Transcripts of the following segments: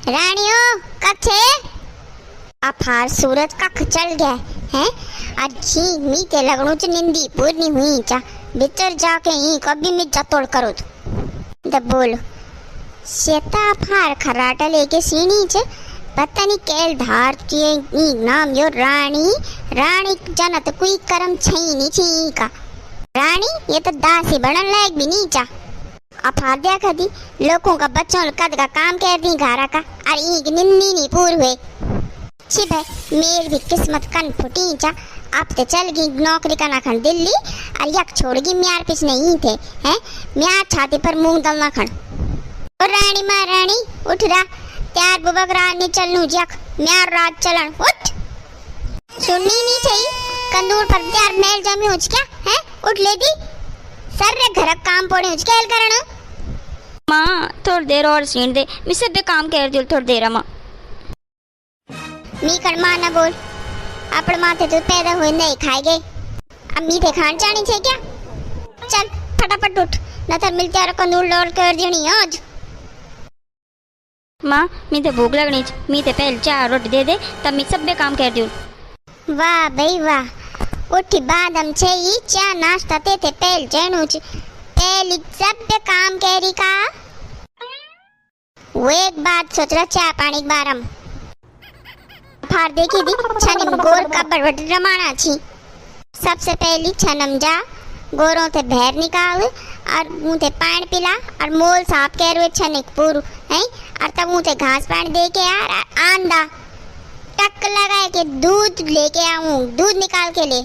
रानियो कख छे अब हार सूरज कख चल गया है आज जी मी ते लगणु च निंदी पूरी हुई चा भीतर जाके ही कभी मी जतोड़ करो तो बोलो शेता फार खराटा लेके सीनी च पता नहीं केल धार के नाम यो रानी रानी जनत कोई कर्म छई नहीं छी का रानी ये तो दासी बनन लायक भी नहीं चा अफार देखा दी लोगों का बच्चों कद का काम कर दी घारा का और एक निन्नी नहीं पूर हुए छी भाई मेरी भी किस्मत कन फुटी चा अब तो चल गई नौकरी का ना खन दिल्ली और यक छोड़ गई म्यार पिछ नहीं थे हैं म्यार छाती पर मूंग दल ना खन और रानी महारानी उठ रहा त्यार बुबक रानी चलनू जक म्यार रात चलन उठ सुननी नहीं चाहिए कंदूर पर त्यार मेल जमी उच क्या है उठ ले दी सर रे घर काम पड़े उच क्या करना माँ थोड़ी देर और सीन दे मैं सब काम कर दियो थोड़ी देर माँ मी कर माँ ना बोल अपने माथे तो पैदा हुए नहीं खाए गए अब मीठे खान चाणी छे क्या चल फटाफट उठ न तो मिलते और कंदूर लौट कर देनी आज माँ मी ते भूख लगनी मी ते पहले चार रोटी दे दे तब मैं सब काम कर दियो वाह भाई वाह उठी बाद हम छे ही चा नाश्ता ते पहले जणू च पहली सब काम कैरी का वो एक बात सोच रहा चा पानी के बारे में फार देखी दी छनिम गोर का बड़बड़ रमाना छी सबसे पहली छनम जा गोरों ते बहर निकाल और मुँह पानी पिला और मोल साफ कर छनिक पूरू है और तब मुँह घास पानी दे के यार आंदा टक लगा के दूध लेके आऊं दूध निकाल के ले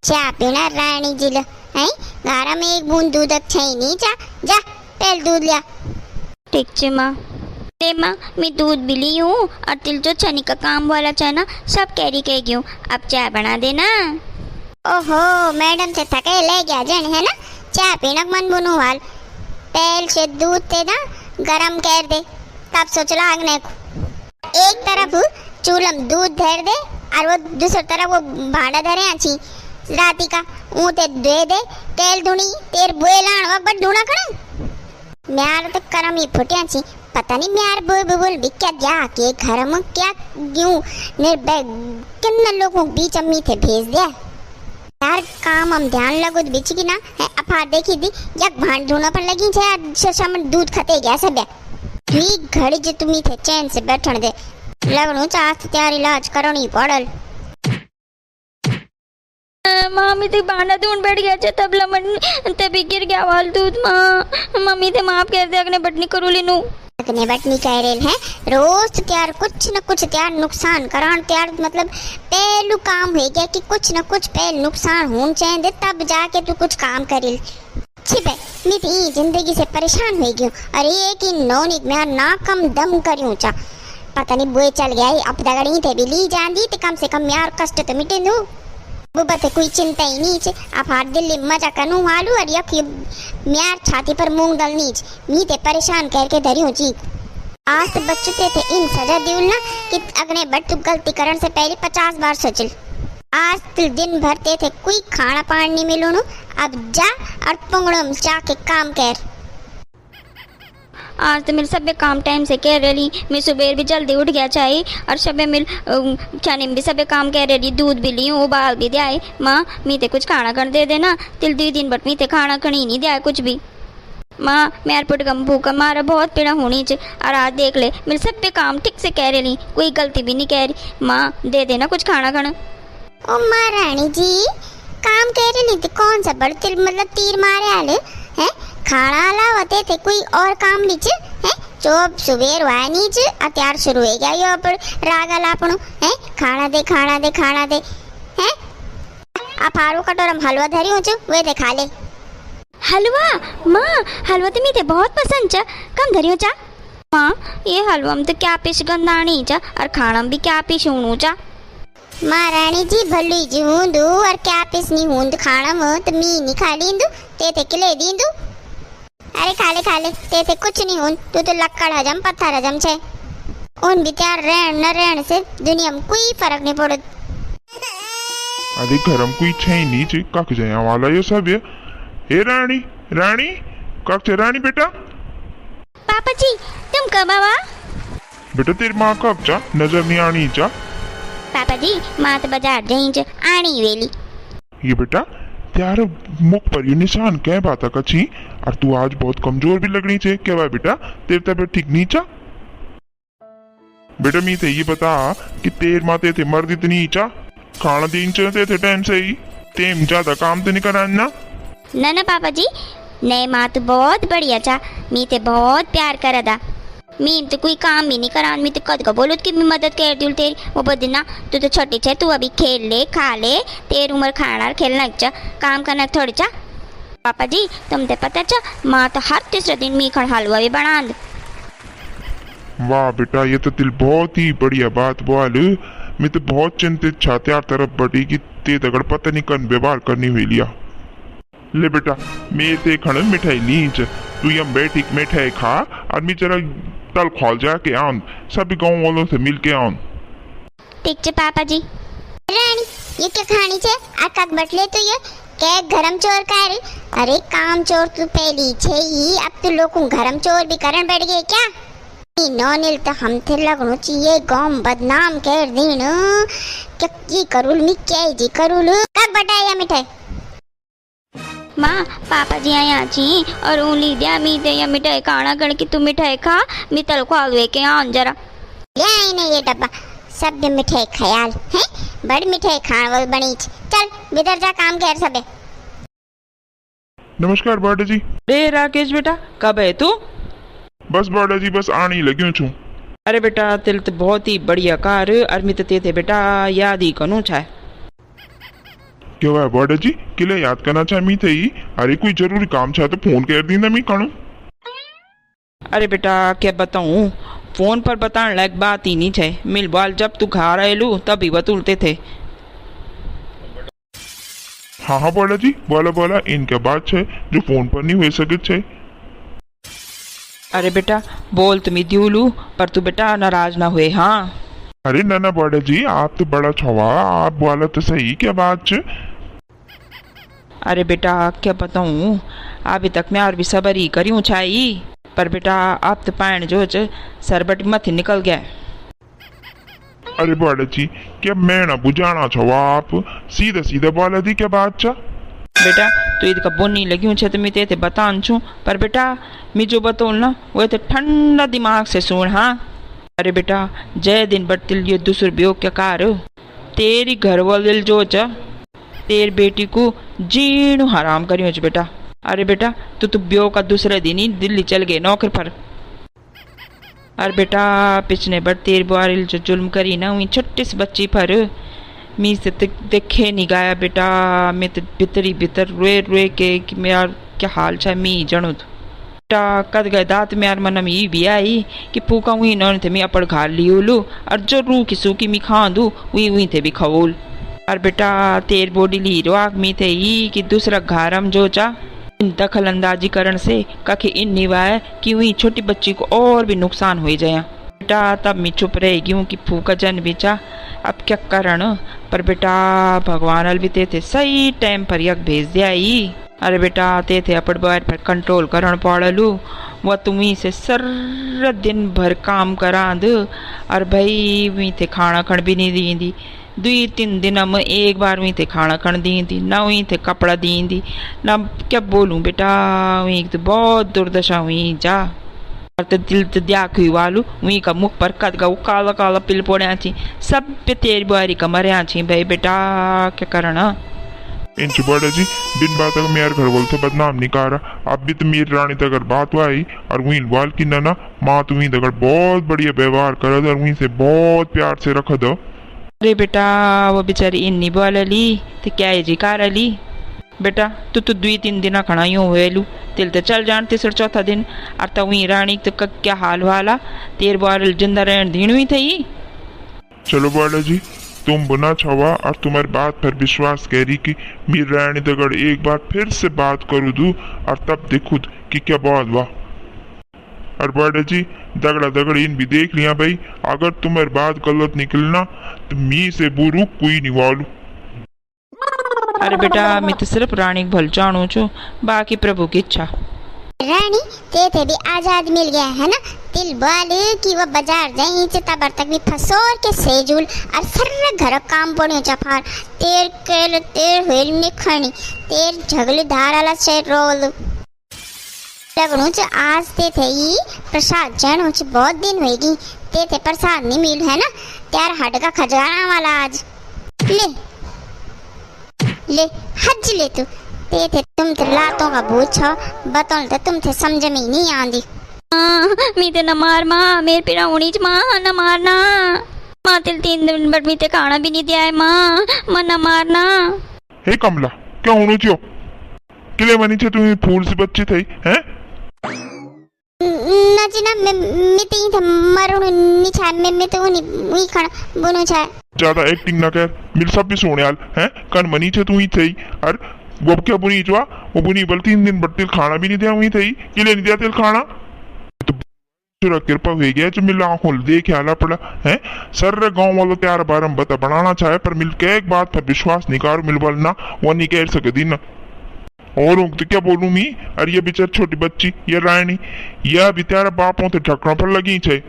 चाय पीना रानी जी ले हैं गारा में एक बूंद दूध अच्छा ही नहीं चा जा पहले दूध लिया ठीक छे माँ ते माँ मैं दूध भी ली हूँ और तिल जो छनी का काम वाला चना सब कैरी के गई हूँ अब चाय बना देना ओहो मैडम से थके ले गया जन है ना चाय पीना मन बुनू हाल पहले से दूध ते ना गरम कर दे तब सोच ला आगने को एक तरफ चूल्हा दूध धर दे और वो दूसरी तरफ वो भाड़ा धरे आची राती का ऊते दे दे तेल धुनी तेर बोए लाण वा बड़ धुना कण म्यार तो करम ही फुटिया छी पता नहीं म्यार बोल भी क्या जा के घर में क्या क्यों निर्भय कितने लोगों बीच अम्मी थे भेज दिया यार काम हम ध्यान लगो बीच की ना है अफार देखी दी यक भांड धुना पर लगी छे शशा में दूध खते गया सब भी घड़ी जो तुम्ही थे चैन से बैठन दे लगनू चाह त्यार इलाज करनी पड़ल मम्मी ते बाना दून बैठ गया चे तबला मन तभी गिर गया वाल दूध माँ मम्मी ते माफ कर दे अगने बटनी करू लेनू अगने बटनी कह रेल है रोज त्यार कुछ न कुछ त्यार नुकसान करान त्यार मतलब पहलू काम हो गया कि कुछ न कुछ पहल नुकसान होन चाहिए तब जाके तू कुछ काम करिल छिपे मैं थी जिंदगी से परेशान हो गई अरे एक ही नौनिक मैं ना कम दम करूं चा पता नहीं बुए चल गया अब दगड़ी थे भी ली जांदी तो कम से कम यार कष्ट तो मिटे दू बुबा ते कोई चिंता ही नहीं छे आप हार दिल्ली मजा कनु हालू और यक म्यार छाती पर मूंग दल नीच मी ते परेशान करके धरियो जी आज तो बच्चे थे इन सजा दिउल ना कि अगने बट तू गलती करन से पहले 50 बार सोचल आज तो दिन भर थे कोई खाना पानी नहीं मिलूनु अब जा और पंगड़म जाके काम कर आज तो मेरे सब काम टाइम से कह रही मैं सुबह भी जल्दी उठ गया चाहिए और सब मिल खाने में भी सब काम कह रही दूध भी ली हूँ उबाल भी दिया है माँ मीते कुछ खाना कर दे देना तिल 2 दिन बट मीते खाना खड़ी नहीं दिया कुछ भी माँ मेरे पुट कम भूखा मारा बहुत पीड़ा होनी चाहिए और आज देख ले मेरे सब पे काम ठीक से कह रही कोई गलती भी नहीं कह रही माँ दे देना कुछ खाना खाना ओ महारानी जी काम कह रही थी कौन सा बड़ तिल मतलब तीर मारे आले हैं खाना अलावा थे कोई और काम भी छे हैं चोब सुबेर वानी छे अत्यार शुरू हो गया यो पर रागा लापणो हैं खाना दे हैं आ फारू कटोरम हलवा धरियो छु वे दे खा ले हलवा माँ हलवा तो मीते बहुत पसंद चा कम धरियो चा माँ ये हलवा में तो क्या पीस गंदानी चा और खाना में भी क्या पीस हूँ चा महारानी जी भल्ली जी हूंदू और क्या पीस नहीं हूंद खाना में तो मी नहीं खा लींदू ते किले दींदू अरे खा ले ते कुछ नहीं हूं तू तो लक्कड़ हजम पत्थर हजम छे उन भी त्यार रहन न रहन से दुनिया में कोई फर्क नहीं पड़त अरे घरम कोई छई नहीं चे कक जाया वाला यो सब ये ए रानी कक छे रानी बेटा पापा जी तुम कब आवा बेटा तेरी माँ कब चा नजर नहीं आनी चा? पापा जी माँ तो बाजार रही च आनी वेली। ये बेटा त्यार मुख पर ये निशान क्या बात कची? और तू आज बहुत कमजोर भी लगनी चाहिए क्या हुआ बेटा? तेरी तबीयत ठीक नहीं चा? बेटा मी थे ये बता कि तेर माते थे मर्द इतनी चा खाना दिन चलते थे टाइम से ही तेम ज्यादा काम तो नहीं कराना। ना पापा जी नहीं माँ तो बहुत बढ़िया चा। मी ते बहुत प्यार करा दा। मी तो कोई काम भी नहीं करा। मी तो कद को बोलो कि मैं मदद कर दूँ तेरी। वो बदना तू तो छोटी छे, तू अभी खेल ले खा ले। तेरी उम्र खाना खेलना चा, काम करना थोड़ी चा। पापा जी तुम ते पता चा माँ तो हर तीसरे दिन मीठा हलवा भी बना दे। वाह बेटा ये तो दिल बहुत ही बढ़िया बात बोल। मैं तो बहुत चिंतित छा त्यार तरफ बड़ी कि ते तगड़ पता नहीं कन व्यवहार करनी हुई लिया। ले बेटा मैं ते खड़ मिठाई लीच तू यम बैठी मिठाई खा और मैं जरा तल खोल जाके आऊं सभी गाँव वालों से मिल के आऊं। ठीक है पापा जी। रानी ये क्या खानी छे? आ काक बटले तो ये क्या गरम चोर का रे? अरे काम चोर तू पहली छे ही, अब तू लोगों गरम चोर भी करन बैठ गए क्या? नौनिल तो हम थे लगनो चाहिए गांव बदनाम कर दिन। क्या की करूल मी क्या जी करूल? कब बटाया मिठाई? माँ पापा जी आया छी और उंगली दिया मी ते या मिठाई खाना गण की तू मिठाई खा मी तल को आलवे के आन जरा। ले आई ना ये डब्बा सब मिठाई ख्याल है बड़ मिठाई खान वाली बनी छे। चल भीतर जा काम कर सबे। नमस्कार बड़ा जी। अरे राकेश बेटा कब है तू? बस बड़ा जी बस आनी लग्यो छू। अरे बेटा तिल तो बहुत ही बढ़िया कार अरमित ते थे बेटा याद ही कनु छा। क्या हुआ बड़ा जी किले याद करना चाह मी थे ही? अरे कोई जरूरी काम चाह तो फोन कर दी ना मी कणु। अरे बेटा क्या बताऊं फोन पर बताने लायक बात ही नहीं छे। मिल बाल जब तू घर आयलू तभी बतूलते थे। हाँ हाँ बड़ा जी बोला बोला इनके बात है जो फोन पर नहीं हो सके छे। अरे बेटा बोल तुम्हें दियोलू पर तू बेटा नाराज ना हुए। हाँ अरे ना बड़ा जी आप तो बड़ा छवा आप बोला तो सही क्या बात छे? अरे बेटा क्या बताऊं अभी तक मैं और भी सबर ही करी हूँ छाई पर बेटा आप तो पान जो सरबट मत निकल गया। अरे बड़ा जी क्या मैं ना बुझाना छवा आप सीधा सीधा बोला दी क्या बात छा? बेटा तू ईद का बोनी लगी हूँ छे तो मैं ते बतान छू पर बेटा मैं जो बतौल ना वो तो ठंडा दिमाग से सुन। हाँ अरे बेटा जय दिन बटतिल ये दूसर ब्यो क्या कार तेरी घर वाले जो चा तेरी बेटी को जीणु हराम करियो च बेटा। अरे बेटा तू ब्यो का दूसरे दिन ही दिल्ली चल गए नौकर पर। अरे बेटा पिछने बार तेरी बुआरिल जो जुल्म करी ना वही छोटी सी बच्ची पर मी से देखे नहीं गाया बेटा। मैं तो भीतरी भीतर रोए के कि मेरा क्या हाल छा मी जणु बेटा कद गए दात में यार मन में ये भी आई कि फूका हुई न थे मैं अपड़ घाल लियोलू और जो रू की सूखी मी खा दू वही थे भी खवोल। और बेटा तेर बोडी ली रोक मी थे ही कि दूसरा घारम जो चा इन दखल अंदाजी करण से कखे इन निवाय कि वही छोटी बच्ची को और भी नुकसान हो जाए। बेटा तब मैं चुप रहेगी हूँ कि फूका जन बेचा अब क्या करण पर बेटा भगवान अल भी थे सही टाइम पर यक भेज दिया ही। अरे बेटा ते अपड़ बार पर कंट्रोल करण पड़लू वह तुम्ही से सर दिन भर काम करा दो और भाई वही थे खाना खण भी नहीं दी 2-3 दिन में एक बार वही थे खाना खण दी ना वही थे कपड़ा दी ना क्या बोलूं बेटा वही तो बहुत दुर्दशा हुई जा। और तो दिल तो द्याख हुई वालू वही का मुख पर कद का काला काला पिल पड़ा थी सब पे तेरी बुआरी का मरिया थी भाई बेटा क्या करना। इंच बड़ा जी बिन बात अगर मेरे घर बोलते बदनाम नहीं कर रहा अब भी तो मेरी रानी तक बात आई और वही बाल की ना माँ तुम्हें तक बहुत बढ़िया व्यवहार कर दो और वहीं से बहुत प्यार से रख दो। अरे बेटा वो बेचारी इन्नी बोल ली तो क्या है जी कार ली बेटा तू 2-3 दिन खड़ा यूँ हुएलू तिल तो चल जान तीसरा चौथा दिन और तो वही रानी तो क्या हाल वाला तेर बार जिंदा रहन दीन हुई थी। चलो बड़ा जी तुम बुना छवा और तुम्हारी बात पर विश्वास करी कि मेरी रानी दगड़ एक बार फिर से बात करूँ दू और तब देखू कि क्या बात वाह। और बड़ा जी दगड़ा दगड़ इन भी देख लिया भाई अगर तुम्हारी बात गलत निकलना तो मी से बुरू कोई नहीं वालू। अरे बेटा मैं तो सिर्फ रानी भल जानू छू बाकी प्रभु की इच्छा। रानी ते थे भी आजाद मिल गया है ना। तिल बोले कि वो बाजार जाई तबर तक भी फसोर के सेजुल और सर्र घर काम पड़ो चफार तेर केल तेर हेल निखणी तेर झगली धाराला से रोल लगणु च आज ते थे ई प्रसाद जानो च बहुत दिन होगी ते थे प्रसाद नहीं मिल है ना त्यार हट का खजाना वाला आज ले हज ले तू ते थे तुम तो लातों का भूत छो बताओ तो तुम थे समझ में ही नहीं आंदी। मी ते न मार माँ मेरे पिरा उड़ी माँ न मारना माँ तिल 3 दिन बट मी ते खाना भी नहीं दिया है माँ न मारना। हे कमला क्या होनो चियो किले बनी छे तुम्हें फूल से बच्ची थई हैं ना जी ना मैं तीन थे मरुण नी छा मैं तो नहीं खाना बुनो छा ज्यादा एक्टिंग ना कर मिल सब भी सोने आल हैं कन मनी छे तू ही थई और वो क्या बुनी चवा वो बुनी बल 3 दिन बट तिल खाना भी नहीं दिया हुई थई किले नहीं दिया तिल खाना तो चुरा कृपा हो गया जो मिल आंखों देख आला पड़ा है सर गांव वालों त्यार बारम बता बनाना चाहे पर मिल के एक बात पर विश्वास निकार मिल बलना वो नहीं कह सकती ना और तो क्या बोलूं मी अरे ये बेचार छोटी बच्ची ये रानी यह भी त्यारा बापों तो ढकना पर लगी छे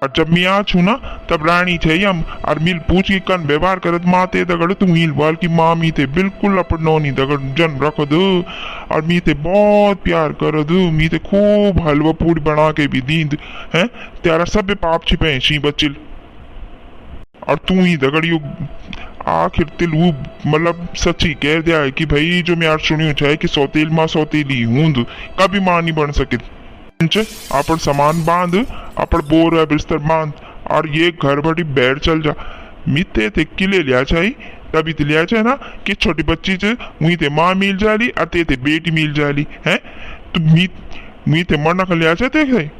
और जब मैं आ छू ना तब रानी छे हम और मिल पूछ के कन व्यवहार करत माते दगड़ तू मिल बाल की माँ मी थे बिल्कुल अपन नौनी दगड़ जन रख दो और मी थे बहुत प्यार कर दो मी थे खूब हलवा पूरी बना के भी दींद हैं त्यारा सब पाप छिपे शी बच्चिल और तू ही दगड़ यू आखिर तिल वो मतलब सच्ची कह दिया है कि भाई जो मैं आज सुनी चाहे कि सौतेल माँ सौतेली हूं कभी माँ नहीं बन सके अपन सामान बांध अपन बोर है बिस्तर बांध और ये घर बड़ी बैठ चल जा मिते थे किले लिया चाहिए तभी तो लिया चाहिए ना कि छोटी बच्ची से वही थे माँ मिल जाली और ते बेटी मिल जाली है तो मी थे मरना कर लिया चाहिए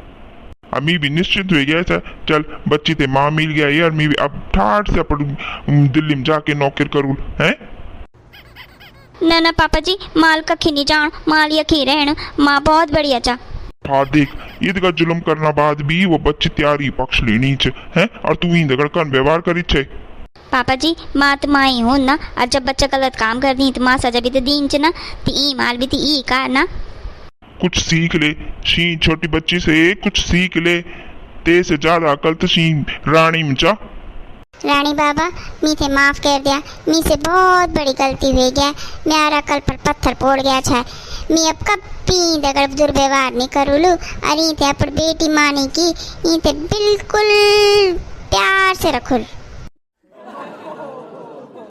अमी भी निश्चिंत हो गया था चल बच्ची ते माँ मिल गया यार मी भी अब ठाट से अपन दिल्ली में जाके नौकर करूँ हैं ना पापा जी माल कखी नहीं जान माल यखी रहन माँ बहुत बढ़िया चा। हाँ देख ईद का जुल्म करना बाद भी वो बच्ची त्यारी पक्ष लेनी है और तू ही दगड़ कर व्यवहार करी छे। पापा जी माँ तो माँ ही हूँ ना और जब बच्चा गलत काम कर दी तो माँ सजा भी तो दीन च ना तो ई माल भी तो ई का ना कुछ सीख ले शी छोटी बच्ची से कुछ सीख ले ते से ज्यादा अकल तो शी रानी मचा। रानी बाबा मी थे माफ कर दिया मी से बहुत बड़ी गलती हुई गया मेरा कल पर पत्थर पोड़ गया था मी अब कभी दगड़ दुर्व्यवहार नहीं करूलू अरे थे अपन बेटी मानी की ये थे बिल्कुल प्यार से रखूल।